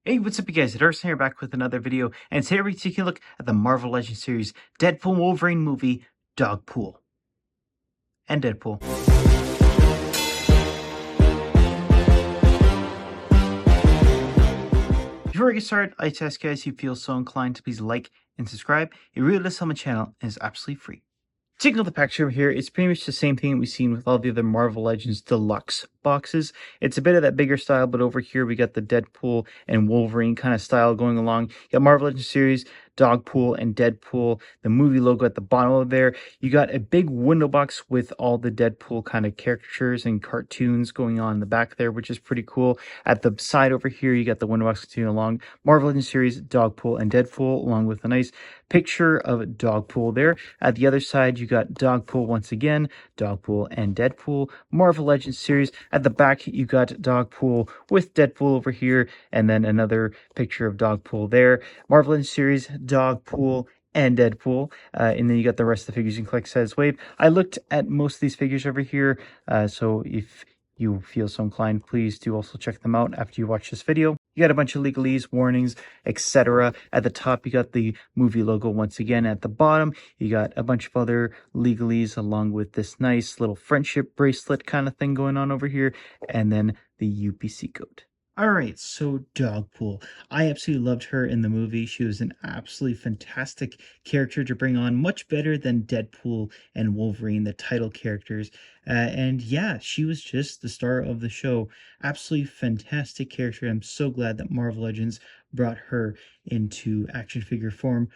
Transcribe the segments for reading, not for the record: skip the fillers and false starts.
Hey, what's up, you guys? It's Arson here, back with another video, and today we're taking a look at the Marvel Legends Series Deadpool Wolverine movie, Dogpool. And Deadpool. Before we get started, I just ask you guys if you feel so inclined to please like and subscribe. It really does help my channel and is absolutely free. Taking out the package over here, it's pretty much the same thing we've seen with all the other Marvel Legends Deluxe boxes. It's a bit of that bigger style, but over here we got the Deadpool and Wolverine kind of style going along. You got Marvel Legends Series, Dogpool, and Deadpool, the movie logo at the bottom of there. You got a big window box with all the Deadpool kind of caricatures and cartoons going on in the back there, which is pretty cool. At the side over here, you got the window box continuing along. Marvel Legends Series, Dogpool, and Deadpool, along with a nice picture of Dogpool there. At the other side, you got Dogpool once again, Dogpool and Deadpool. Marvel Legends Series. At the back, you got Dogpool with Deadpool over here, and then another picture of Dogpool there. Marvel Legends Series, Dogpool, and Deadpool, and then you got the rest of the figures you can collect size wave. I looked at most of these figures over here, so if you feel so inclined, please do also check them out after you watch this video. You got a bunch of legalese, warnings, etc. At the top, you got the movie logo once again. At the bottom, you got a bunch of other legalese along with this nice little friendship bracelet kind of thing going on over here, and then the UPC code. All right, so Dogpool. I absolutely loved her in the movie. She was an absolutely fantastic character to bring on, much better than Deadpool and Wolverine, the title characters. And yeah, she was just the star of the show. Absolutely fantastic character. I'm so glad that Marvel Legends brought her into action figure form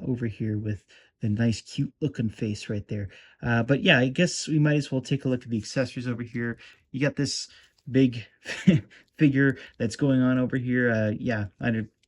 over here with the nice, cute looking face right there. But yeah, I guess we might as well take a look at the accessories over here. You got this big figure that's going on over here. Yeah,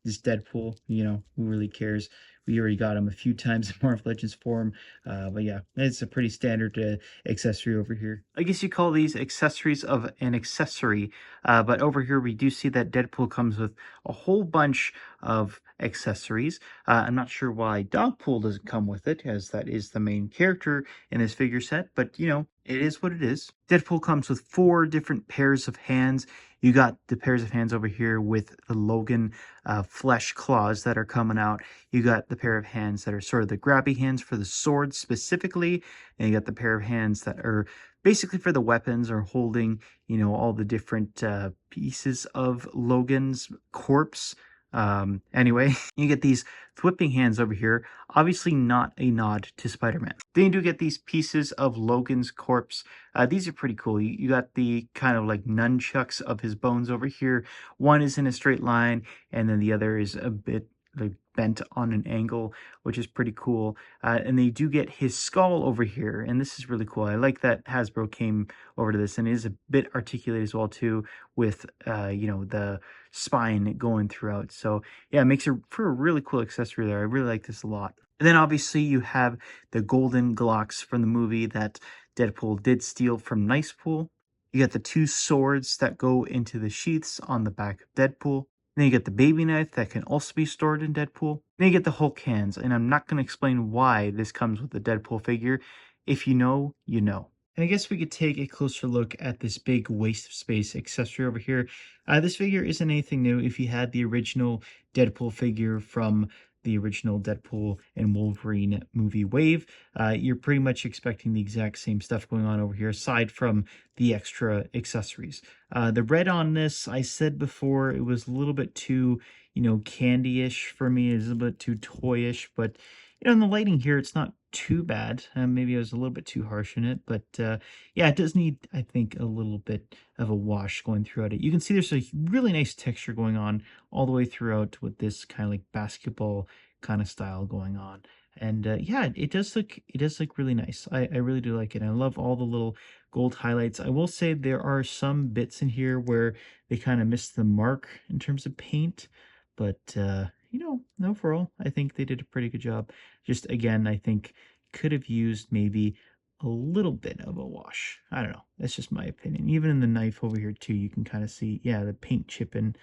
this Deadpool, who really cares? We already got him a few times in Marvel Legends form, but yeah, it's a pretty standard accessory over here. I guess you call these accessories of an accessory, but over here we do see that Deadpool comes with a whole bunch of accessories. I'm not sure why Dogpool doesn't come with it, as that is the main character in this figure set, but it is what it is. Deadpool comes with 4 different pairs of hands. You got the pairs of hands over here with the Logan flesh claws that are coming out. You got the pair of hands that are sort of the grabby hands for the sword specifically. And you got the pair of hands that are basically for the weapons or holding, all the different pieces of Logan's corpse. Anyway, you get these whipping hands over here, obviously not a nod to Spider-Man. Then you do get these pieces of Logan's corpse. These are pretty cool. You got the kind of like nunchucks of his bones over here. One is in a straight line, and then the other is a bit like bent on an angle, which is pretty cool. And they do get his skull over here, and this is really cool. I like that Hasbro came over to this, and it is a bit articulated as well too, with the spine going throughout. So yeah, it makes it for a really cool accessory there. I really like this a lot. And then obviously you have the golden Glocks from the movie that Deadpool did steal from Nicepool. You got the 2 swords that go into the sheaths on the back of Deadpool. Then you get the baby knife that can also be stored in Deadpool. Then you get the Hulk hands, and I'm not going to explain why this comes with the Deadpool figure. If you know, you know. And I guess we could take a closer look at this big waste of space accessory over here. This figure isn't anything new. If you had the original Deadpool figure from the original Deadpool and Wolverine movie wave, you're pretty much expecting the exact same stuff going on over here, aside from the extra accessories. The red on this, I said before, it was a little bit too, candy-ish for me. It's a little bit too toyish, but, in the lighting here, it's not too bad. Maybe I was a little bit too harsh in it, but yeah, it does need, I think, a little bit of a wash going throughout it. You can see there's a really nice texture going on all the way throughout with this kind of like basketball kind of style going on. And yeah, it does look really nice. I really do like it. I love all the little gold highlights. I will say there are some bits in here where they kind of missed the mark in terms of paint, but overall, I think they did a pretty good job. Just again, I think could have used maybe a little bit of a wash. I don't know. That's just my opinion. Even in the knife over here too, you can kind of see, yeah, the paint chipping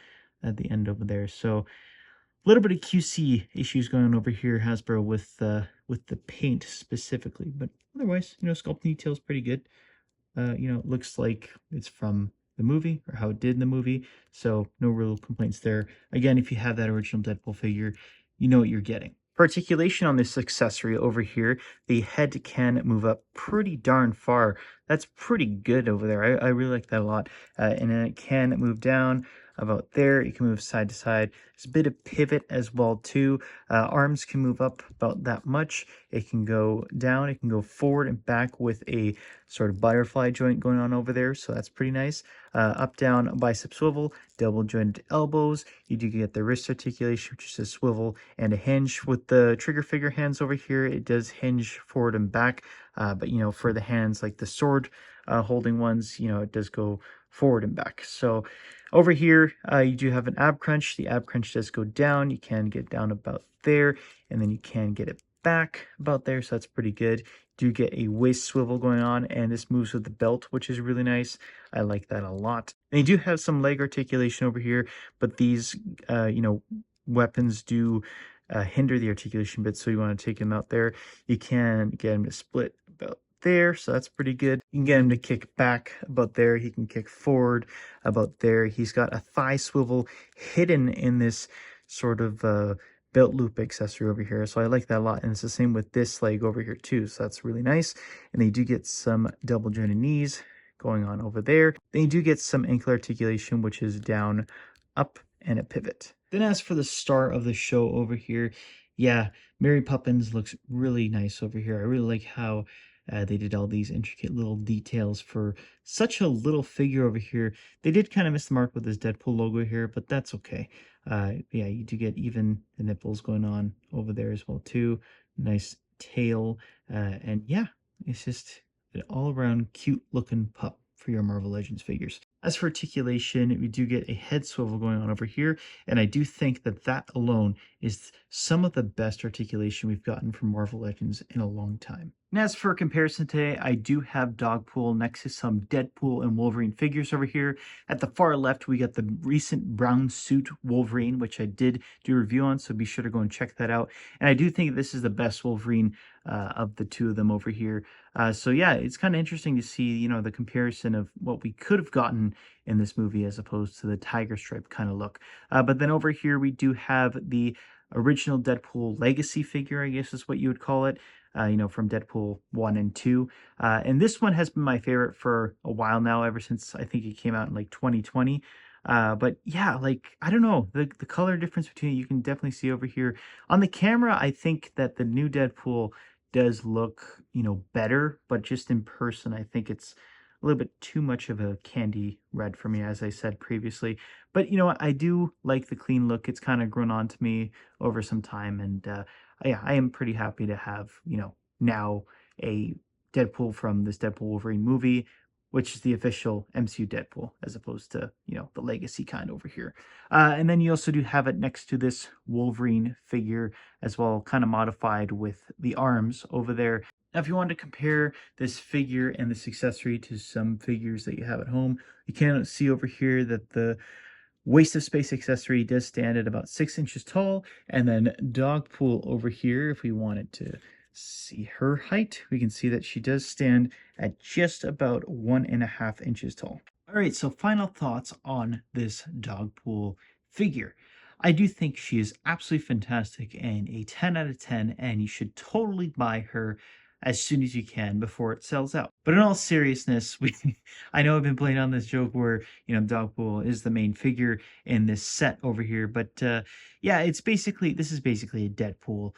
at the end over there. So a little bit of QC issues going on over here, Hasbro, with the paint specifically. But otherwise, sculpting detail is pretty good. It looks like it's from the movie or how it did in the movie. So no real complaints there. Again, if you have that original Deadpool figure, you know what you're getting. For articulation on this accessory over here, the head can move up pretty darn far. That's pretty good over there. I really like that a lot. And then it can move down about there. You can move side to side. There's a bit of pivot as well too. Arms can move up about that much. It can go down. It can go forward and back with a sort of butterfly joint going on over there. So that's pretty nice. Up, down, bicep swivel, double jointed elbows. You do get the wrist articulation, which is a swivel and a hinge. With the trigger figure hands over here, it does hinge forward and back. But, you know, for the hands like the sword holding ones, you know, it does go forward and back. So over here, you do have an ab crunch. The ab crunch does go down. You can get down about there, and then you can get it back about there. So that's pretty good. Do get a waist swivel going on, and this moves with the belt, which is really nice. I like that a lot. And you do have some leg articulation over here, but these, you know, weapons do hinder the articulation bit, so you want to take him out there. You can get him to split about there, so that's pretty good. You can get him to kick back about there. He can kick forward about there. He's got a thigh swivel hidden in this sort of belt loop accessory over here, so I like that a lot. And it's the same with this leg over here too, so that's really nice. And they do get some double jointed knees going on over there. Then you do get some ankle articulation, which is down, up, and a pivot. Then as for the star of the show over here, yeah, Mary Poppins looks really nice over here. I really like how they did all these intricate little details for such a little figure over here. They did kind of miss the mark with this Deadpool logo here, but that's okay. Yeah, you do get even the nipples going on over there as well too. Nice tail, and yeah, it's just an all-around cute looking pup for your Marvel Legends figures. As for articulation, we do get a head swivel going on over here, and I do think that that alone is some of the best articulation we've gotten from Marvel Legends in a long time. And as for comparison today, I do have Dogpool next to some Deadpool and Wolverine figures over here. At the far left, we got the recent brown suit Wolverine, which I did do a review on, so be sure to go and check that out. And I do think this is the best Wolverine of the two of them over here. So yeah, it's kind of interesting to see, you know, the comparison of what we could have gotten in this movie as opposed to the tiger stripe kind of look. But then over here, we do have the original Deadpool legacy figure, I guess is what you would call it. You know, from Deadpool 1 and 2. And this one has been my favorite for a while now, ever since I think it came out in like 2020. But yeah, like, I don't know, the color difference between it, you can definitely see over here. On the camera, I think that the new Deadpool does look, you know, better, but just in person, I think it's a little bit too much of a candy red for me, as I said previously. But you know what, I do like the clean look. It's kind of grown on to me over some time, and yeah, I am pretty happy to have, you know, now a Deadpool from this Deadpool Wolverine movie, which is the official MCU Deadpool, as opposed to, you know, the legacy kind over here. And then you also do have it next to this Wolverine figure as well, kind of modified with the arms over there. Now, if you want to compare this figure and this accessory to some figures that you have at home, you can see over here that the Waste of Space accessory does stand at about 6 inches tall, and then Dogpool over here, if we wanted to see her height, we can see that she does stand at just about 1.5 inches tall. All right, so final thoughts on this Dogpool figure. I do think she is absolutely fantastic and a 10 out of 10, and you should totally buy her as soon as you can before it sells out. But in all seriousness, I know I've been playing on this joke where, you know, Dogpool is the main figure in this set over here, but yeah, this is basically a Deadpool,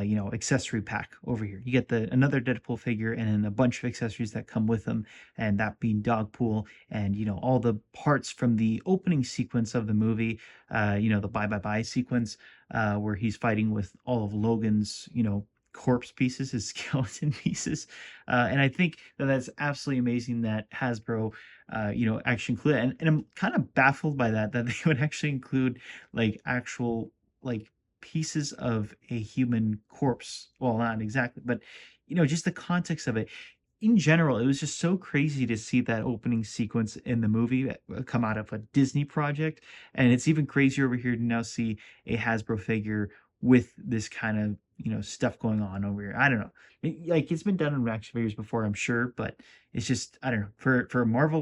you know, accessory pack over here. You get another Deadpool figure and then a bunch of accessories that come with them, and that being Dogpool and, you know, all the parts from the opening sequence of the movie, you know, the Bye Bye Bye sequence, where he's fighting with all of Logan's, you know, corpse pieces, his skeleton pieces. And I think that that's absolutely amazing that Hasbro, you know, actually include it. And I'm kind of baffled by that they would actually include like actual like pieces of a human corpse. Well, not exactly, but you know, just the context of it. In general, it was just so crazy to see that opening sequence in the movie come out of a Disney project. And it's even crazier over here to now see a Hasbro figure with this kind of, stuff going on over here. I don't know. Like it's been done in action figures before, I'm sure, but it's just I don't know for Marvel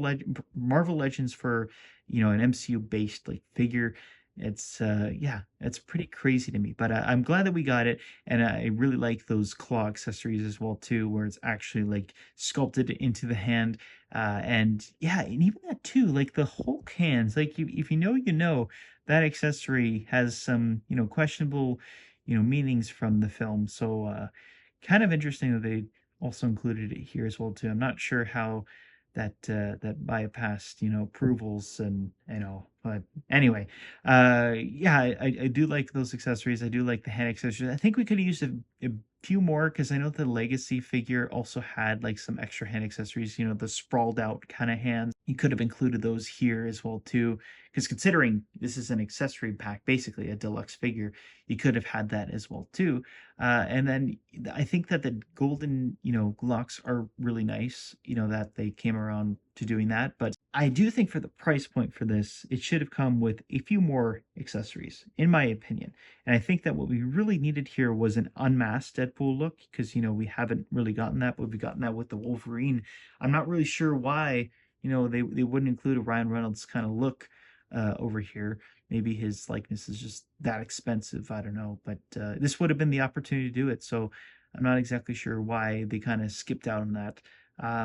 Legends for an MCU based like figure. It's yeah, it's pretty crazy to me, but I'm glad that we got it, and I really like those claw accessories as well too, where it's actually like sculpted into the hand, and yeah, and even that too, like the Hulk hands, like if you know, that accessory has some questionable meanings from the film. So kind of interesting that they also included it here as well too. I'm not sure how that bypassed approvals and but anyway, yeah, I do like those accessories. I do like the hand accessories. I think we could have used a few more because I know the legacy figure also had like some extra hand accessories, the sprawled out kind of hands. You could have included those here as well too, because considering this is an accessory pack, basically a deluxe figure, you could have had that as well too. And then I think that the golden, Glocks are really nice, that they came around to doing that. But I do think for the price point for this, it should have come with a few more accessories, in my opinion. And I think that what we really needed here was an unmasked Deadpool look, because, we haven't really gotten that, but we've gotten that with the Wolverine. I'm not really sure why, they wouldn't include a Ryan Reynolds kind of look over here. Maybe his likeness is just that expensive. I don't know. But this would have been the opportunity to do it. So I'm not exactly sure why they kind of skipped out on that.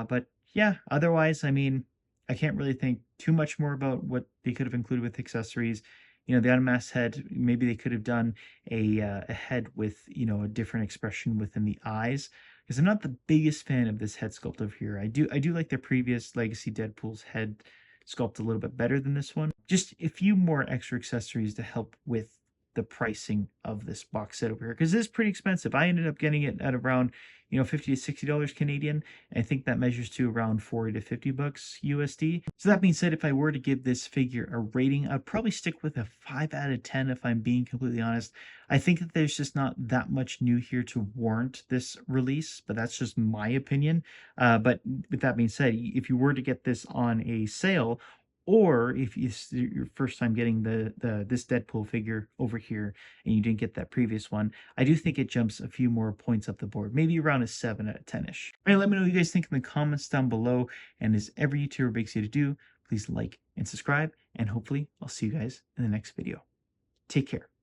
But yeah, otherwise, I mean, I can't really think too much more about what they could have included with accessories. The unmasked head, maybe they could have done a head with, a different expression within the eyes. Because I'm not the biggest fan of this head sculpt over here. I do like their previous Legacy Deadpool's head sculpt a little bit better than this one. Just a few more extra accessories to help with the pricing of this box set over here, because it is pretty expensive. I ended up getting it at around 50 to $60 Canadian. I think that measures to around 40 to 50 bucks USD. So that being said, if I were to give this figure a rating, I'd probably stick with a 5 out of 10 if I'm being completely honest. I think that there's just not that much new here to warrant this release, but that's just my opinion. But with that being said, if you were to get this on a sale, or if it's your first time getting this Deadpool figure over here and you didn't get that previous one, I do think it jumps a few more points up the board, maybe around a 7 out of 10-ish. All right, let me know what you guys think in the comments down below, and as every YouTuber begs you to do, please like and subscribe, and hopefully I'll see you guys in the next video. Take care.